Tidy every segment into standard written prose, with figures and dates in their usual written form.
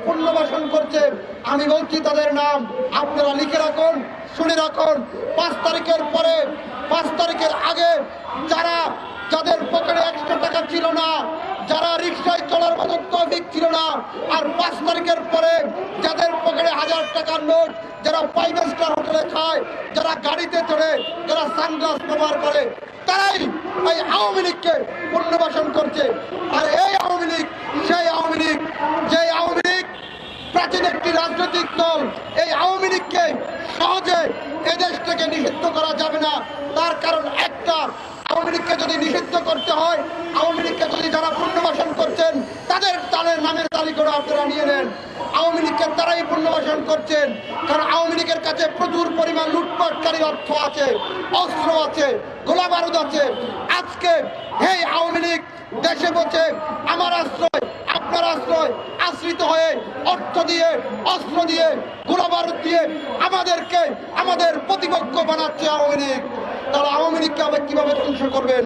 পুনর্বাসন করছে, আমি বলছি তাদের নাম আপনারা লিখে রাখুন, শুনে রাখুন। 5 তারিখের পরে, 5 তারিখের আগে যাদের পকেটে 100 টাকা ছিল না, যারা রিক্সায় চলার মতো তৌফিক ছিল না, আর 5 তারিখের পরে যাদের পকেটে 1000 টাকার নোট, যারা 5 স্টার হোটেলে খায়, যারা গাড়িতে চড়ে, যারা সানগ্লাস ব্যবহার করে, তারাই এই আওয়ামী লীগকে পুনর্বাসন করছে। আর এই আওয়ামী লীগ সেই আওয়ামী লীগ, যে আওয়ামী লীগ প্রাচীন একটি রাজনৈতিক দল। এই আওয়ামী লীগকে সহজে এদেশ থেকে নিষিদ্ধ করা যাবে না। তার কারণ একটা, আওয়ামী লীগকে যদি নিষিদ্ধ করতে হয়, আওয়ামী লীগকে যদি যারা পুনর্বাসন করছেন তাদের নামের তালিকা আপনারা নিয়ে নেন। আওয়ামী লীগকে তারাই পুনর্বাসন করছেন, কারণ আওয়ামী লীগের কাছে প্রচুর পরিমাণ লুটপাটকারী অর্থ আছে, অস্ত্র আছে, গোলা বারুদ আছে। আজকে এই আওয়ামী লীগ দেশে বসে আমার আশ্রয়, আপনার আশ্রয়, আশ্রিত হয়ে অর্থ দিয়ে, অস্ত্র দিয়ে, গোলা বারুদ দিয়ে আমাদেরকে আমাদের প্রতিপক্ষ বানাচ্ছে আওয়ামী লীগ। তারা আওয়ামী লীগকে আবার কিভাবে ধ্বংস করবেন?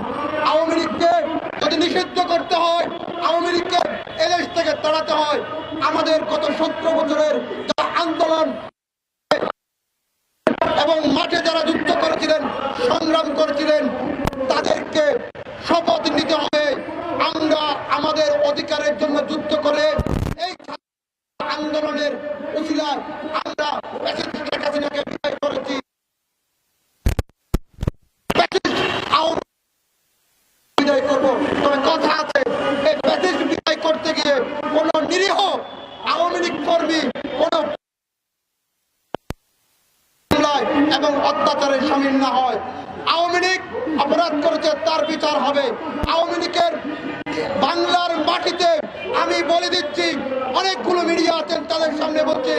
আওয়ামী লীগকে যদি নিষিদ্ধ করতে হয়, আওয়ামী লীগকে এদেশ থেকে তাড়াতে হয়, আমাদের গত 17 বছরের আন্দোলন এবং মাঠে যারা যুদ্ধ করেছিলেন, সংগ্রাম করেছিলেন, তাদেরকে শপথ নিতে হবে আমরা আমাদের অধিকারের জন্য যুদ্ধ করে এই আন্দোলনের উসিলায় আমরা শেখ হাসিনাকে বিদায় করেছি। বিদায় করবো, তবে কথা আছে, এই ব্যাটিস্ট বিদায় করতে গিয়ে কোন নিরীহ আওয়ামী লীগ কর্মী কোন এবং অত্যাচারের শামিল না হয়। আওয়ামী লীগ অপরাধ করেছে, তার বিচার হবে। আওয়ামী লীগের বাংলার মাটিতে আমি বলে দিচ্ছি, অনেকগুলো মিডিয়া আছেন, তাদের সামনে বলছি,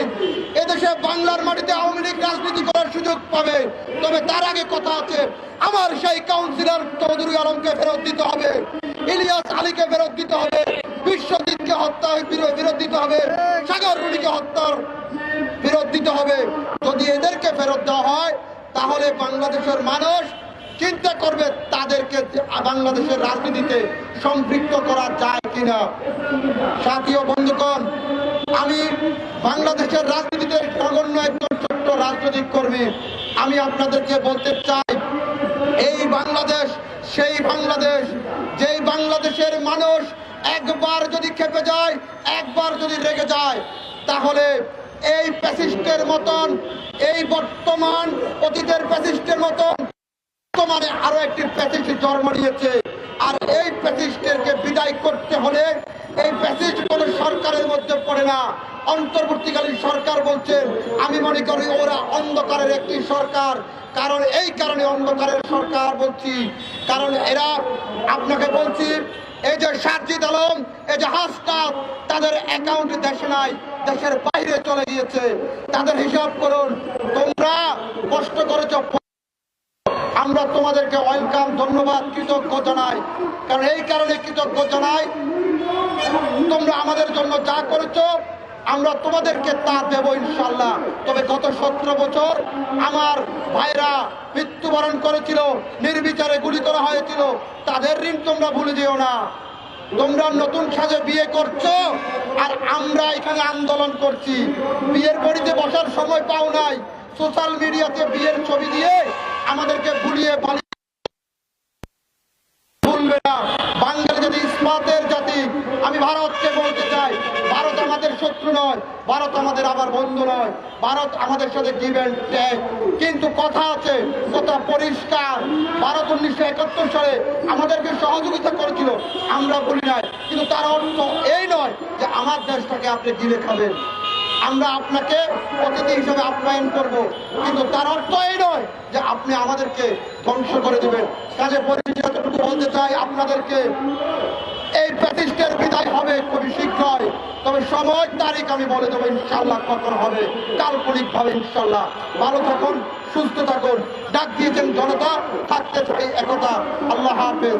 এদেশে বাংলার মাটিতে আওয়ামী লীগ রাজনীতি করার সুযোগ পাবে। তবে তার আগে কথা আছে, আমার সেই কাউন্সিলর চৌধুরী আলমকে ফেরত দিতে হবে, ইলিয়াস আলীকে ফেরত দিতে হবে, বিশ্বজিৎকে হত্যা বিরোধ দিতে হবে, সাগর রুনিকে হত্যার বিরোধ দিতে হবে। যদি এদেরকে ফেরত দেওয়া হয়, তাহলে বাংলাদেশের মানুষ চিন্তা করবে তাদেরকে বাংলাদেশের রাজনীতিতে সম্পৃক্ত করা যায় কিনা। সাথী ও বন্ধুগণ, আমি বাংলাদেশের রাজনীতিতে নগণ্য একজন ছোট্ট রাজনৈতিক কর্মী। আমি আপনাদেরকে বলতে চাই, এই বাংলাদেশ সেই বাংলাদেশ, যেই বাংলাদেশের মানুষ একবার যদি ক্ষেপে যায়, একবার যদি রেগে যায়, তাহলে এই ফ্যাসিস্টের মতন, এই বর্তমান অতীতের ফ্যাসিস্টের মতন বর্তমানে আরো একটি ফ্যাসিস্ট জন্ম নিয়েছে। আর এই ফ্যাসিস্টকে বিদায় করতে হলে, এই ফ্যাসিস্ট কোন সরকারের মধ্যে পড়ে না। অন্তর্বর্তীকালীন সরকার বলছেন, আমি মনে করি ওরা অন্ধকারের একটি সরকার। কারণ এই কারণে অন্ধকারের সরকার বলছি, কারণ এরা, আপনাকে বলছি, এই যে সারজিদ আলম, এই যে হাসনাত, তাদের অ্যাকাউন্ট দেশে নাই, দেশের বাইরে চলে গিয়েছে। তাদের হিসাব করুন। তোমরা কষ্ট করেছ, আমরা তোমাদেরকে ওয়েলকাম, ধন্যবাদ, কৃতজ্ঞ জানাই। কারণ এই কারণে কৃতজ্ঞ জানাই, তোমরা আমাদের জন্য যা করেছো আমরা তোমাদেরকে তা দেব ইনশাল্লাহ। তবে গত 17 বছর আমার ভাইরা মৃত্যুবরণ করেছিল, নির্বিচারে গুলি করা হয়েছিল, তাদের ঋণ তোমরা ভুলে যেও না। তোমরা নতুন সাজে বিয়ে করছো, আর আমরা এখানে আন্দোলন করছি। বিয়ের বাড়িতে বসার সময় পাও নাই, সোশ্যাল মিডিয়াতে বিয়ের ছবি দিয়ে আমাদেরকে ভুলিয়ে ভুলবে না। বাঙালি যদি ইসলামের জাতি, আমি ভারতকে বলতে চাই, ভারত আমাদের শত্রু নয়, ভারত আমাদের আবার বন্ধু নয়, ভারত আমাদের সাথে গিভ এন্ড টেক। কিন্তু কথা আছে, কথা পরিষ্কার, ভারত 1971 সালে আমাদেরকে সহযোগিতা করেছিল, আমরা বলি নাই। কিন্তু তার অর্থ এই নয় যে আমার দেশটাকে আপনি গিলে খাবেন, আমরা আপনাকে অতিথি হিসেবে আপ্যায়ন করব, কিন্তু তার অর্থ এই নয় যে আপনি আমাদেরকে ধ্বংস করে দেবেন। কাজে পরিষ্কারটুকু বলতে চাই আপনাদেরকে, এই ফ্যাসিস্টের বিদায় হবে খুবই শীঘ্রই। তবে সময় তারিখ আমি বলে দেবো ইনশাল্লাহ কখন হবে, কাল্পনিক ভাবে ইনশাল্লাহ। ভালো থাকুন, সুস্থ থাকুন। ডাক দিয়েছেন জনতা, থাকতে চাই একতা। আল্লাহ হাফেজ।